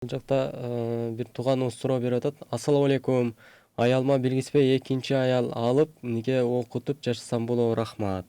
Бул жакта бир тууганыбыз суроо берип атат. Ассаламу алейкум. Аялыма белгиспей экинчи аял алып, нике окутуп жашасам болобу, рахмат.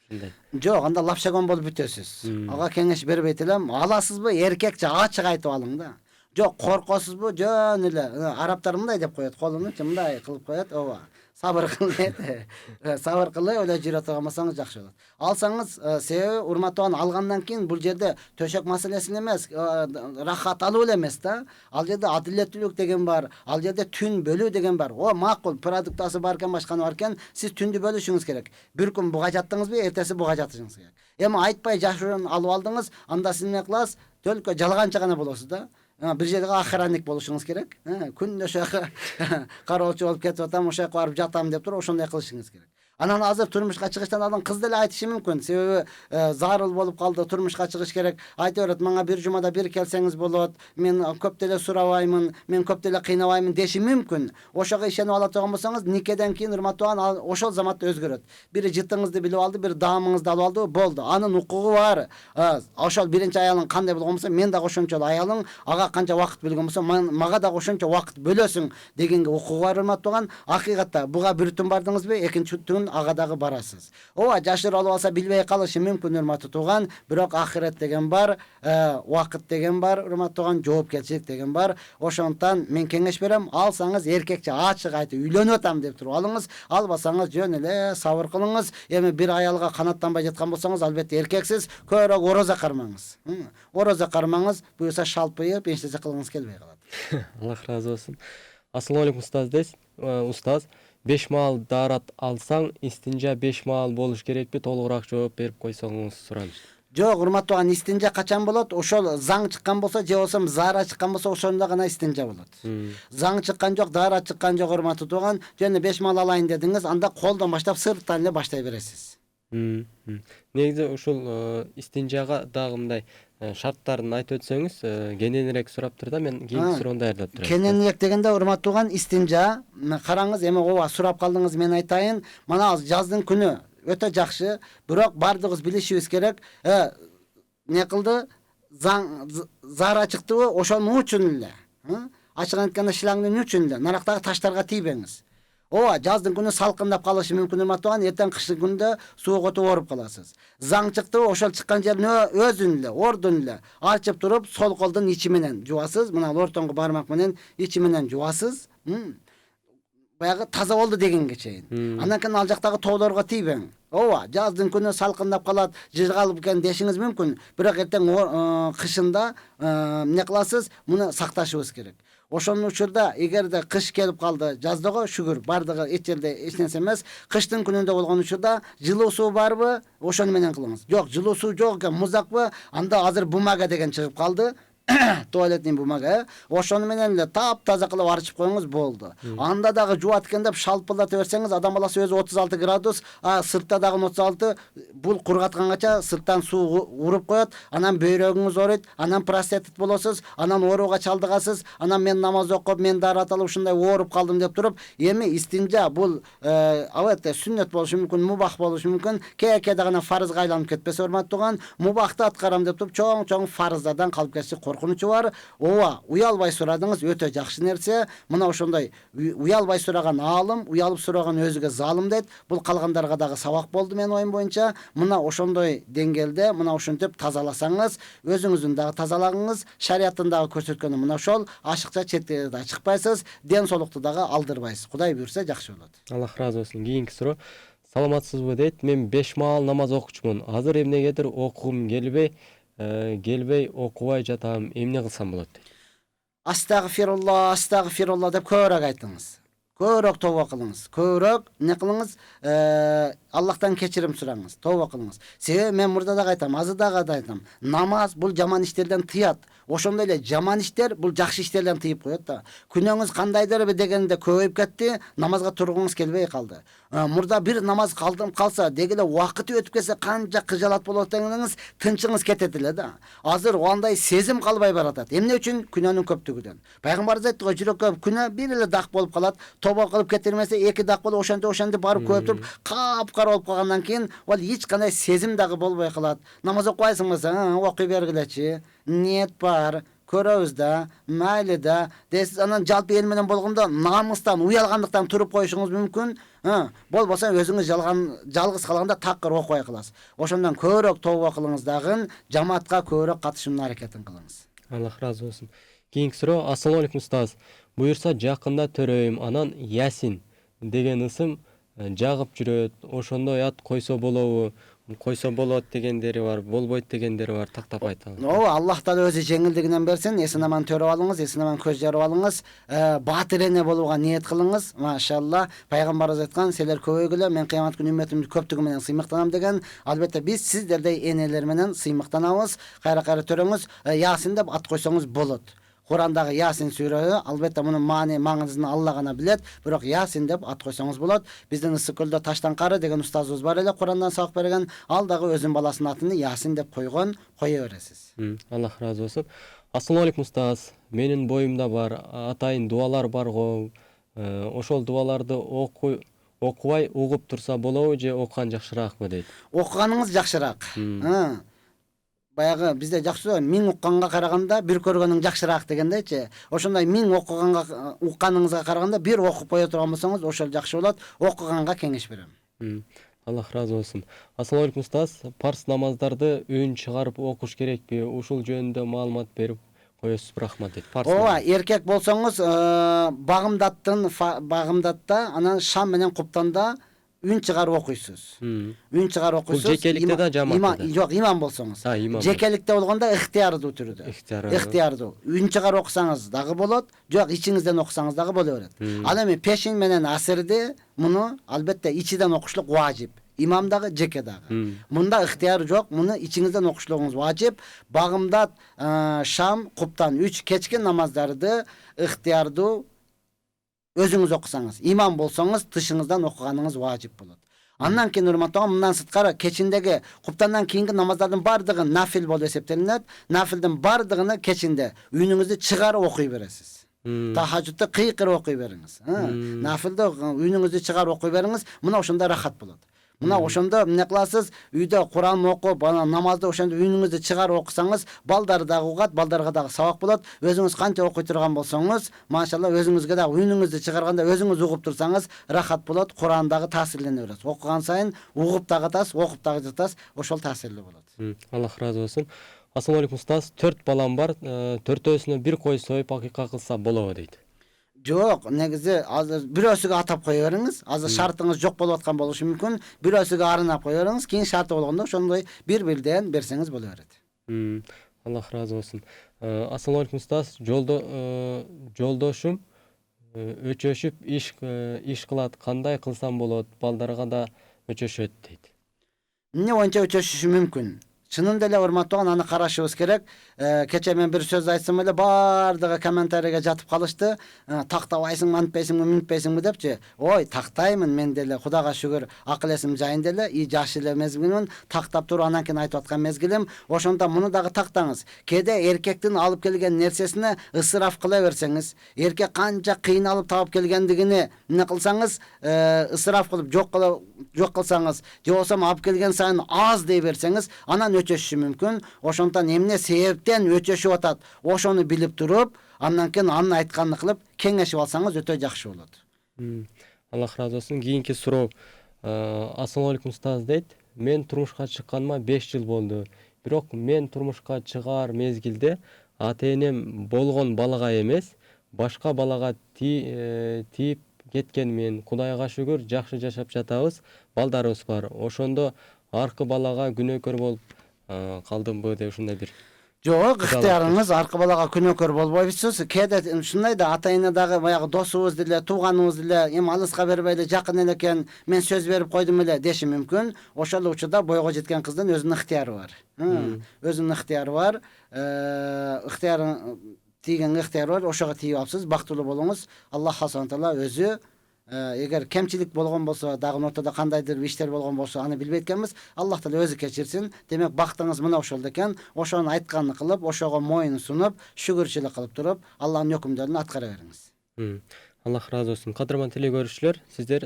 Ушундай. Жок, анда лапшагон болуп бүтөсүз. Ага кеңеш бербейт элем. Аласызбы, эркекче ачык айтып алың да. Жок, коркосузбу, жөн эле. Арабтар мындай деп коет, колуну мындай кылып коет, ооба. Сабыр кыл дейт. Сабыр кылып эле жүрө турган болсоңуз жакшы болот. Алсаңыз, себеби урматтуу алгандан кийин бул жерде төшөк маселеси эмес, рахат алуу эле эмес да. Ал жерде адилеттүүлүк деген бар, ал жерде түн бөлүү деген бар. О, макул, продуктасы бар экен, башканы бар экен, сиз түндү бөлүшүңүз керек. Бир күн буга жаттыңызбы, эртеси буга жатышыңыз керек. Эми айтпай жашыруун алып алдыңыз, анда сиз эмне кыласыз? Төлкө жалганчы гана болосуз да. Бир жерге охранник болушуңуз керек. Күндө ошо кароочу болуп кетип атам, ошол жака барып жатам деп туруп ошондой кылышыңыз керек. Анан азыр турмушка чыгыштан алдын кыз деле айтышы мүмкүн. Себеби зарыл болуп калды, турмушка чыгыш керек. Айта берет, мага бир жумада бир келсеңиз болот. Мен көп деле сурабаймын, мен көп деле кыйнабаймын деши мүмкүн. Ошого ишенип ала турган болсоңуз, никеден кийин урматтуу ошол заматта өзгөрөт. Бири жытыңызды билип алды, бир даамыңызды алып алды, болду. Анын укугу бар. Ошол биринчи аялың кандай болгон болсо, мен дагы ошончол аялың, ага канча вакыт бөлгөн болсо, мага дагы ошончо вакыт бөлөсүң дегенге укугу бар урматтуу. Акыйкатта буга бир түн бардыңызбы, экинчи түн ага дагы барасыз. Ооба, жашырып алып алса билбей калышы мүмкүн урматтуу тууган, бирок ахирет деген бар, убакыт деген бар, урматтуу тууган, жоопкерчилик деген бар. Ошондуктан мен кеңеш берем, алсаңыз эркекче ачык айтып үйлөнүп атам деп туруп алыңыз, албасаңыз жөн эле сабыр кылыңыз. Эми бир аялга канаттанбай жаткан болсоңуз, албетте эркексиз, көбүрөөк ороза кармаңыз. Ороза кармаңыз, буюрса шалпыйып, эч нерсе кылгыңыз келбей калат. Аллах ыраазы болсун. Ассаламу алейкум устаз. 5 маал даарат алсаң, истинжа 5 маал болуш керекпи? Толугураак жооп берип койсоңуз сураныш. Жок, урматтуу, истинжа качан болот? Ошол заң чыккан болсо, же болбосо заара чыккан болсо, ошондо гана истинжа болот. Заң чыккан жок, заара чыккан жок, урматтуу тууган. Жөн 5 маал алайын дедиңиз, анда колдон баштап сырттан эле баштай бересиз. Негизи ушул истинжага дагы мындай шарттарын айтып өтсөңүз, кененирээк сураптыр да, мен кийинки суроону даярдап турам. Кененирээк дегенде урматтуу тууган, истинжа, караңыз, эми ооба сурап калдыңыз, мен айтайын. Мына жаздын күнү өтө жакшы, бирок бардыгыбыз билишибиз керек. Не кылды? Заара чыктыбы? Ошонун үчүн эле. Ачыгын айтканда, шлангдын үчүн эле. Нарактагы таштарга тийбеңиз. Ооба, жаздын күнү салкындап калышы мүмкүн урматтуу тууган, эртең кыштын күндө сууга өтүп ооруп каласыз. Заң чыктыбы? Ошол чыккан жерин өзүн эле, ордун эле арчып туруп, сол колдун ичи менен жуасыз. Мына ортоңку бармак менен ичи менен жуасыз. Баягы таза болду дегенге чейин. Андан кийин ал жактагы тоолорго тийбең. Ооба, жаздын күнү салкындап калат, жыргалып экен дешиңиз мүмкүн. Бирок эртең кышында эмне кыласыз? Муну сакташыбыз керек. Ошонун учурда, эгерде кыш келип калды, жаздагы шүгүр бардыгы эч жерде эч нерсе эмес. Кыштын күнүндө болгон учурда жылуу суу барбы? Ошону менен кылыңыз. Жок, жылуу суу жок экен, музакпы? Анда азыр бумага деген чыгып калды. Туалетный бумага, ошону менен эле таптаза кылып арчып коюңуз, болду. Анда дагы жуат экен деп шалпылдата берсеңиз, адам баласы өзү 36 градус, сыртта дагы 36, бул кургатканча сырттан суу уруп коет, анан бөйрөгүңүз ооруйт, анан простатит болосуз, анан ооруга чалдыгасыз, анан мен намаз окуп, мен даарат алып ушундай ооруп калдым деп туруп, эми истинжа бул албетте сүннөт болушу мүмкүн, мубах болушу мүмкүн, кээ дагы фарызга айланып кетпесе, урматтуу тууган, мубахты аткарам деп туруп, чоң фарыздардан калып кетиши коркунучу бар. Ооба, уялбай сурадыңыз, өтө жакшы нерсе. Мына ошондой уялбай сураган аалым, уялып сураган өзүгө залым дейт. Бул калгандарга дагы сабак болду менин оюм боюнча. Мына ошондой деңгээлде, мына ушинтип тазаласаңыз, өзүңүздүн дагы тазалагыңыз, шариаттын дагы көрсөткөнү мына ошол, ашыкча четке да чыкпайсыз, ден соолукту дагы алдырбайсыз. Кудай буйрса жакшы болот. Аллах ыраазы болсун. Кийинки суроо. Саламатсызбы дейт. Мен 5 маал намаз окучумун. Азыр эмнегедир окугум келбей окубай жатам. Эмне кылсам болот дейт. Астагфирулла деп көбүрөөк айтыңыз. Көбүрөөк тооба кылыңыз. Көбүрөөк эмне кылыңыз? Аллахтан кечирим сураңыз, тооба кылыңыз. Себеби мен мурда дагы айтам, азыр дагы айтам. Намаз бул жаман иштерден тыят. Ошондой эле жаман иштер бул жакшы иштерден тыйып коет да. Күнөөңүз кандайдыр дегенде көбөйүп кетти, намазга тургуңуз келбей калды. Мурда бир намаз калса, деги эле убакыты өтүп кетсе канча кыжалат болот дегениңиз, тынчыңыз кетет эле да. Азыр андай сезим калбай баратат. Эмне үчүн? Күнөөнүн көптүгүнөн. Пайгамбарыбыз айтты го, жүрөккө күнөө бир эле дак болуп калат. Тоба кылып кетирмесе, 2 дак болуп, ошентип барып көп туруп, капкара болуп калгандан кийин, ал эч кандай сезим дагы болбой калат. Намаз окубайсыңбы? Окуй бергилечи. Ниет бар, көрөбүз да, майлы да, дейсиз анан жалпы эл менен болгондо намыстан, уялгандыктан туруп коюшуңуз мүмкүн. Болбосо өзүңүз жалгыз калганда такыр окубай каласыз. Ошондон көбүрөөк тобо кылыңыз дагы, жамаатка көбүрөөк катышуунун аракетин кылыңыз. Аллах разы болсун. Кийинки суроо: Ассалому алейкум устаз. Буюрса жакында төрөйм, анан Ясин деген ысым жагып жүрөт. Ошондо ят койсо болобу? Койсо болот дегендери бар, болбойт дегендери бар. Тактап айталы. Аллах Таала өзү жеңилдигинен берсин. Эсин аман төрөп алыңыз, эсин аман көз жарып алыңыз. Батыр эне болууга ниет кылыңыз. Машалла. Пайгамбарыбыз айткан: "Силер көбөйгүлө, мен кыямат күнү үмметимди көптүгү менен сыймыктанам" деген. Албетте биз сиздердей энелер менен сыймыктанабыз. Кайра-кайра төрөңүз. Ясин деп ат койсоңуз болот. Курандагы Ясин сүрөсү, албетте мунун маңызын Алла гана билет, бирок Ясин деп ат койсоңуз болот. Биздин Ысык көлдө таштан кары деген устазыбыз бар эле, Курандан сабак берген. Ал дагы өзүнүн баласынын атын Ясин деп койгон, кое бересиз. Аллах разы болсун. Ассалому алейкум устаз. Менин боюмда бар атайын дуалар барго. Ошол дуаларды окубай угуп турса болобу же окуган жакшыраакпы дейт. Окуганыңыз жакшыраак. Баягы бизде жакшы 1000 укканга караганда бир көргөнүң жакшыраак дегендейчи. Ошондой 1000 укканыңызга караганда бир окуп кое турган болсоңуз, ошол жакшы болот. Окуганга кеңеш берем. Аллах разы болсун. Ассалому алейкум устаз. Парс намаздарды үн чыгарып окуш керекпи? Ушул жөнүндө маалымат берип коесузбу? Рахмат дейт. Эркек болсоңуз, багымдатта анан шам менен куптанда үн чыгарып окуйсуз. Үн чыгарып окуйсуз. Бул жекеликте да жамаатта да. Жок, имам болсоңуз. Жекеликте болгондо ыктыярдуу түрүдө. Ыктыярдуу. Үн чыгарып окусаңыз дагы болот, жок ичиңизден окусаңыз дагы боло берет. Ал эми пешин менен асырды муну албетте ичиден окушлук важип. Имам дагы, жеке дагы. Мында ыктыяр жок, муну ичиңизден окушлугуңуз важип. Багымдат, шам, куптан 3 кечки намаздарды ыктыярдуу өзүңүз окусаңыз, имам болсоңуз тышыңыздан окуганыңыз важип болот. Андан кийин урматтаган, мындан сырткары кечиндеги куптандан кийинки намаздардын бардыгы нафил болуп эсептелинет. Нафилдин бардыгыны кечинде үнүңүздү чыгарып окуй бересиз. Тахажжудду кыйкыр окуй бериңиз. Нафилде үнүңүздү чыгарып окуй бериңиз, мына ошондо рахат болот. Мына ошондо эмне кыласыз? Үйдө Куран окуп, намазды ошондо үнүңүздү чыгарып окусаңыз, балдар дагы угат, балдарга дагы сабак болот. Өзүңүз канча окуй турган болсоңуз, машалла өзүңүзгө дагы үнүңүздү чыгарганда өзүңүз угуп турсаңыз, рахат болот, Куран дагы таасирлене берет. Окуган сайын угуп дагы атасыз, окуп дагы жатасыз, ошол таасирлүү болот. Аллах разы болсун. Ассалому алейкум устаз. 4 балам бар, 4-өсүнө бир кой союп акыйка кылса болобу дейт. Жок, негизи азыр бирөөсүгө атап кое бериңиз. Азыр шартыңыз жок болуп аткан болушу мүмкүн. Бирөөсүгө арынап кое бериңиз. Кийин шарты болгондо ошондой бир-бирден берсеңиз боло берет. Аллах разы болсун. Ассалому алейкум устаз. Жолдошум өчөшүп иш кылат. Кандай кылсам болот? Балдарга да өчөшөт дейт. Эмне боюнча өчөшүшү мүмкүн? Чынында эле урматтаган, аны карашыбыз керек. Кече мен бир сөз айтсам эле бардыгы комментарийге жатып калышты. Тактабайсыңбы, антпайсыңбы, минтпейсиңби депчи. Ой, тактаймын мен деле, Кудайга шүгүр, акыл эсим жайында эле, жаш эле мезгилимин, тактап туруп анан кийин айтып аткан мезгилим. Ошондо муну дагы тактаңыз. Кээде эркектин алып келген нерсесине ысыраф кыла берсеңиз, эркек канча кыйналып таап келгендигини эмне кылсаңыз, ысыраф кылып жок кылсаңыз, же болбосо алып келген сайын аз дей берсеңиз, анан өчөшүшү мүмкүн. Ошондон эмне себептен өчөшүп атат, ошону билип туруп, андан кийин анын айтканын кылып кеңешип алсаңыз өтө жакшы болот. Аллах разы болсун. Кийинки суроо: Ассалому алейкум устаз дейт. Мен турмушка чыкканыма 5 жыл болду. Бирок мен турмушка чыгаар мезгилде ата-энем болгон балага эмес, башка балага тийип кеткенмин. Кудайга шүгүр, жакшы жашап жатабыз, балдарыбыз бар. Ошондо аркы балага күнөөкөр болуп калдымбы деп ушундай бир. Жок, ыктыярыңыз, аркы балага күнөөкөр болбойсуз. Кээде ушундай да ата-эне дагы баягы досубуз деле, тууганыбыз деле, эми алыска бербейли, жакын эле экен, мен сөз берип койдум эле деши мүмкүн. Ошол учурда бойго жеткен кыздын өзүнүн ыктыяры бар. Өзүнүн ыктыяры бар. Ыктыяры бар, ошого тийип алыпсыз, бактылуу болуңуз. Аллах Субхана Таала өзү эгер кемчилик болгон болсо, дагы ортодо кандайдыр иштер болгон болсо, аны билбейт экенбиз. Аллах Таала өзү кечирсин. Демек бактыңыз мына ошол экен. Ошонун айтканын кылып, ошого моюн сунуп, шүгүрчүлүк кылып туруп, Аллахтын өкүмдөрүн аткара бериңиз. Аллах разы болсун. Кадырман телегөрүүчүлөр, сиздер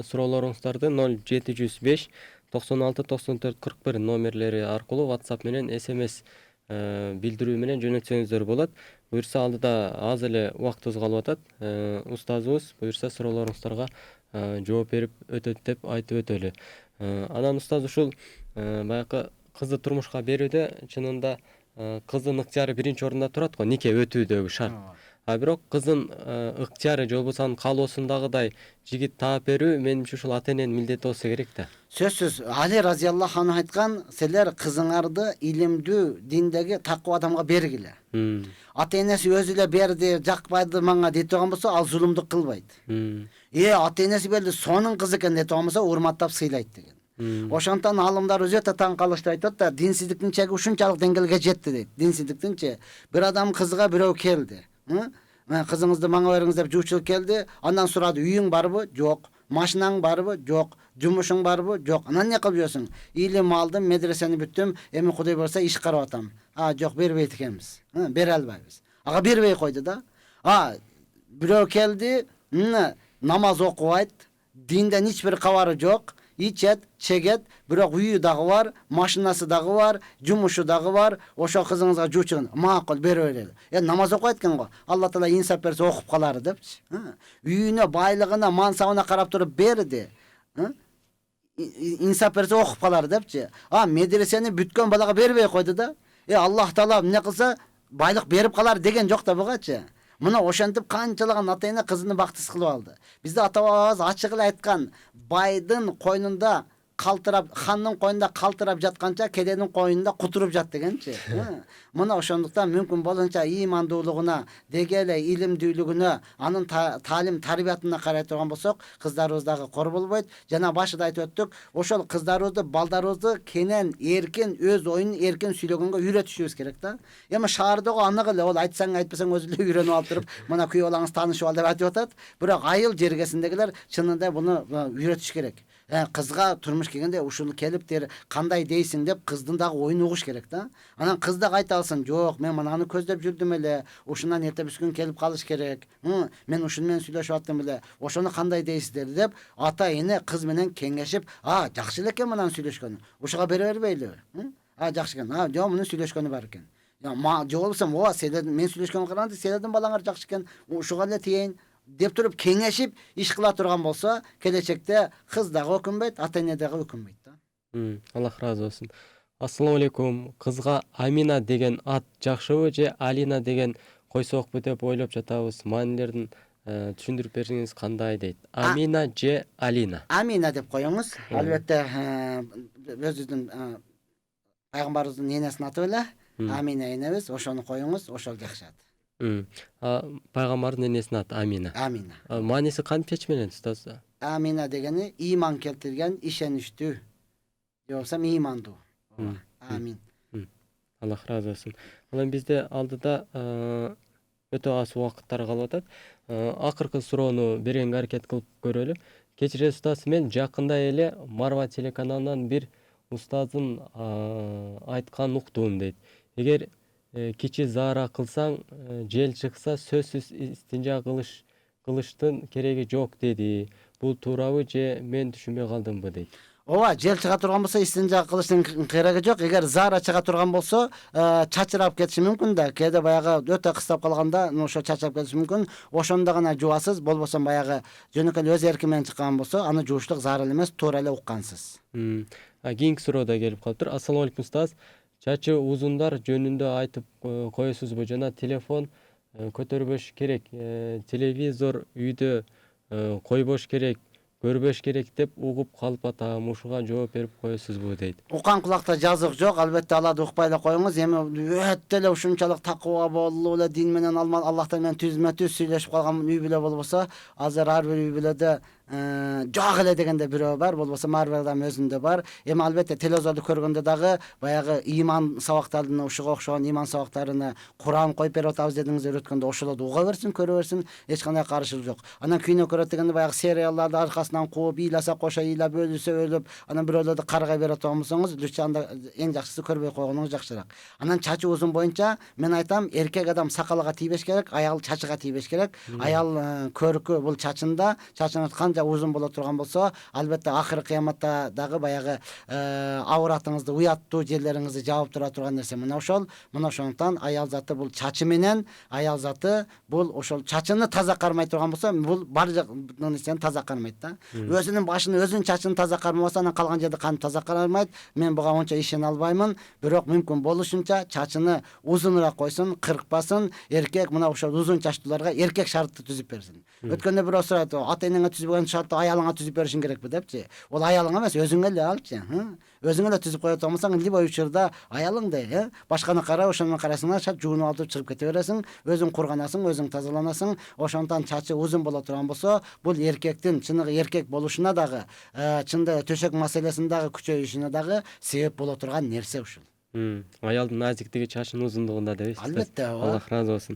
суроолоруңуздарды 0705 96 94 41 номерлери аркылуу WhatsApp менен SMS билдирүү менен жөнөтсөңүздөр болот. Буюрса алдыда аз эле убактыбыз калып атат. Устазыбыз буюрса суроолоруңуздарга жооп берип өтөт деп айтып өтөлү. Анан устаз ушул баягы кызды турмушка берүүдө чынында кыздын ыктыяры биринчи орунда турат го, нике өтүүдөгү шарт. А бирок кыздын ыктыяры же болбосо анын каалоосундагыдай жигит таап берүү менимче ушул ата эненин милдети болсо керек да. Сөзсүз Али разияллаху анху айткан, силер кызыңарды илимдүү, диндеги такуу адамга бергиле. Ата энеси өзү эле берди, жакпайды мага деп турган болсо, ал зулумдук кылбайт. Ата энеси берди, сонун кыз экен деп турган болсо, урматтап сыйлайт деген. Ошондон алымдар өтө таң калышты айтат да, динсиздиктин чеги ушунчалык деңгээлге жетти дейт. Динсиздиктинчи бир адам кызга бирөө келди. Кызыңызды мага бериңиз деп жуучулук келди. Андан сурады, үйүң барбы? Жок. Машинаң барбы? Жок. Жумушуң барбы? Жок. Анан эмне кылып жүрөсүң? Илим алдым, медресени бүттүм, эми Кудай буйрса иш карап атам. Жок, бербейт экенбиз. Бере албайбыз. Ага бербей койду да. Бирөө келди, намаз окубайт, динден эч бир кабары жок. Ичет, чегет, бирок үйү дагы бар, машинасы дагы бар, жумушу дагы бар. Ошо кызыңызга жуучун, макул бере берели. Намаз окуйт экен го. Алла таала инсап берсе окуп калары депчи. Үйүнө, байлыгына, мансабына карап туруп берди. Инсап берсе окуп калары депчи. Медресени бүткөн балага бербей койду да. Аллах таала эмне кылса байлык берип калар деген жок да бугачы. Мына ошентип канчалаган ата эне кызын бактысыз кылып алды. Бизде ата бабабыз ачык эле айткан, байдын койнунда калтырап, ханның койнунда калтырап жатканча, кеденин койнунда кутуруп жат дегенчи. Мына ошондуктан мүмкүн болунча имандуулугуна, деги эле илимдүүлүгүнө, анын таалим тарбиятына карай турган болсок, кыздарыбыз дагы кор болбойт. Жана башында айтып өттүк, ошол кыздарыбызды, балдарыбызды кенен, эркин, өз оюн эркин сүйлөгөнгө үйрөтүшүбүз керек да. Эми шаардагы анык эле ол айтсаң айтпасаң өзү эле үйрөнүп алып туруп, мына күйөө балаңыз таанышып ал деп айтып атат. Бирок айыл жергесиндегилер чынында буну үйрөтүш керек. Кызга турмуш келгенде ушул келиптир, кандай дейсиң деп кыздын дагы оюн угуш керек да. Анан кыз да айта алсын, жок, мен мынаны көздөп жүрдүм эле, ушундан эртебиз күн келип калыш керек. Мен ушуну менен сүйлөшүп аттым эле. Ошону кандай дейсиздер деп ата эне кыз менен кеңешип, жакшы эле экен мынаны сүйлөшкөнү. Ушуга бере бербейлиби? Жакшы экен. Жок, мунун сүйлөшкөнү бар экен. Же болбосо, мен сүйлөшкөнгө караганда силердин балаңар жакшы экен. Ушуга эле тиейин деп туруп кеңешип иш кыла турган болсо, келечекте кыз дагы өкүнбөйт, ата эне дагы өкүнбөйт да. Аллах разы болсун. Ассаламу алейкум. Кызга Амина деген ат жакшыбы же Алина деген койсокпу деп ойлоп жатабыз. Маанилерин түшүндүрүп берсеңиз кандай дейт. Амина же Алина? Амина деп коюңуз. Албетте өзүбүздүн пайгамбарыбыздын энесинин аты беле. Амина энебиз, ошону коюңуз, ошол жакшат. Пайгамбардын энесинин аты Амина. Амина. Мааниси кантче менен устаз? Амина дегени ыйман келтирген, ишеничтүү. Же болбосо ыймандуу. Амин. Аллах разы болсун. Анан бизде алдыда өтө аз убакыттар калып атат. Акыркы суроону бергенге аракет кылып көрөлү. Кечиресиз устаз, мен жакында эле Марва телеканалынан бир устаздын айтканын уктум дейт. Эгер кичи заара кылсаң, жел чыкса сөзсүз истинжа кылыштын кереги жок деди. Бул туурабы же мен түшүнбөй калдымбы дейт. Ооба, жел чыга турган болсо истинжа кылыштын кереги жок. Эгер заара чыга турган болсо, чачырап кетиши мүмкүн да. Кээде баягы өтө кыстап калганда, ошо чачырап кетиши мүмкүн. Ошондо гана жуасыз, болбосо баягы жөнөкөй өз эрки менен чыккан болсо, аны жууштук зарыл эмес, туура эле уккансыз. Кийинки суроо да келип калыптыр. Ассаламу алейкум устаз. Чачы узундар жөнүндө айтып коесузбу? Жана телефон көтөрбөш керек, телевизор үйдө койбош керек, көрбөш керек деп угуп калып атам. Ушуга жооп берип коесузбу дейт. Уккан кулакта жазык жок, албетте аларды укпай эле коюңуз. Эми өтө эле ушунчалык такыба болуп эле дин менен Аллахтан менен түзмө-түз сүйлөшүп калган үй бүлө болбосо, азыр ар бир үй бүлөдө жок эле дегенде бирөө бар, болбосо Марвелдам өзүндө бар. Эми албетте телевизорду көргөндө дагы баягы иман сабактарын, ушуга окшогон иман сабактарын Куран коюп берип атабыз дедиңиздер өткөндө, ошолорду уга берсин, көрө берсин, эч кандай каршылык жок. Анан кино көрөт дегенде баягы сериалдарды аркасынан кууп, ыйласа кошо ыйлап, өлүсө өлүп, анан бирөөлөрдү каргай берип атам болсоңуз, анда эң жакшысы көрбөй койгонуңуз жакшыраак. Анан чачы узун боюнча мен айтам, эркек адам сакалга тийбеш керек, аял чачыга тийбеш керек. Аял көркү бул чачында, чачыңыз канча да узун боло турган болсо, албетте акыркы кыяматта дагы баягы авыратыңызды, уяттуу жерлериңизди жаап тура турган нерсе мына ошол. Мына ошондуктан аял заты бул чачы менен, аял заты бул ошол чачыны таза кармай турган болсо, бул бар нерсени таза кармайт да. Өзүнүн башын, өзүнүн чачын таза кармабаса, анан калган жерди кантип таза кармайт? Мен буга онча ишене албаймын. Бирок мүмкүн болушунча чачыны узунураак койсун, кыркпасын. Эркек мына ошол узун чачтууларга эркек шартты түзүп берсин. Өткөндө бирөө сурайт, ата энеңе түзбөгөн шартты аялыңа түзүп беришиң керекпи депчи. Ол аялыңа эмес, өзүңө эле алчы. Өзүңө эле түзүп кое турсаң, любой учурда аялыңдай, башканы карап, ошону карасың, шат жуунуп алып чыгып кете бересиң, өзүң курганасың, өзүң тазаланасың. Ошондон чачы узун боло турган болсо, бул эркектин чыныгы эркек болушуна дагы, чында төшөк маселесин дагы күчөйүшүнө дагы себеп боло турган нерсе ушул. Аялдын назиктиги чачынын узундугунда дейсиз. Албетте, ооба. Аллах ыраазы болсун.